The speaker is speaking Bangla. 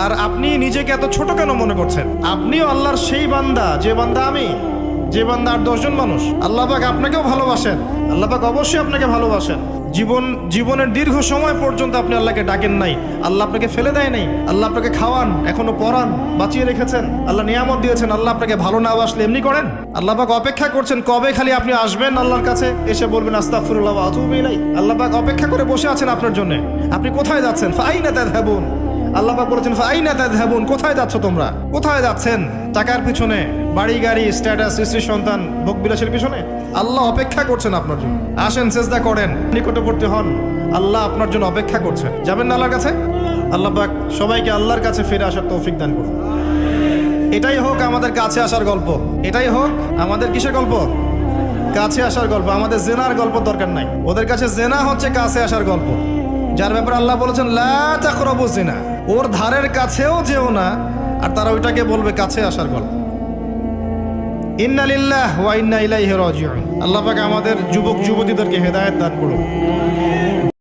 আর আপনি নিজেকে এত ছোট কেন মনে করছেন? আপনিও আল্লাহর সেই বান্দা, যে বান্দা আমি, যে বান্দা আর 10 জন মানুষ। আল্লাহ পাক আপনাকেও ভালোবাসেন, আল্লাহ পাক অবশ্যই আপনাকে ভালোবাসেন। জীবনের দীর্ঘ সময় পর্যন্ত আপনি আল্লাহকে ডাকেন নাই, আল্লাহ আপনাকে ফেলে দেয় নাই। আল্লাহ আপনাকে খাওয়ান, এখনো পরান, বাঁচিয়ে রেখেছেন, আল্লাহ নিয়ামত দিয়েছেন। আল্লাহ আপনাকে ভালো না বাসলে এমনি করেন? আল্লাহ পাক অপেক্ষা করছেন কবে খালি আপনি আসবেন আল্লাহর কাছে, এসে বলবেন আস্তাগফিরুল্লাহ ওয়া আতুবু ইলাইহি। আল্লাহ পাক অপেক্ষা করে বসে আছেন আপনার জন্য। আপনি কোথায় যাচ্ছেন? ফাআইনা তাযহাবুন। আল্লাহ পাক বলেছেন ফাআইনা তাযহাবুন, কোথায় যাচ্ছ তোমরা? কোথায় যাচ্ছেন? টাকার পিছনে, বাড়ি গাড়ি, স্ট্যাটাস, স্ত্রী সন্তান, ভোগবিলাসের পিছনে? আল্লাহ অপেক্ষা করছেন আপনার জন্য। আসেন, সেজদা করেন, নিকটবর্তী হন, আল্লাহ আপনার জন্য অপেক্ষা করছেন। যাবেন না আল্লাহর কাছে? আল্লাহ পাক সবাইকে আল্লাহর কাছে ফিরে আসার তৌফিক দান করুন। এটাই হোক আমাদের কাছে আসার গল্প, এটাই হোক আমাদের কিসের গল্প? কাছে আসার গল্প। আমাদের জেনার গল্প দরকার নাই, ওদের কাছে জেনা হচ্ছে কাছে আসার গল্প, যার ব্যাপারে আল্লাহ বলেছেন লা তাকরাবু জিনা, ওর ধারের কাছেও যেও না, আর তারা ওইটাকে বলবে কাছে আসার গল্প। ইন্না লিল্লাহি ওয়া ইন্না ইলাইহি রাজিউন। আল্লাহ পাক আমাদের যুবক যুবতীদেরকে হেদায়েত দান করুন।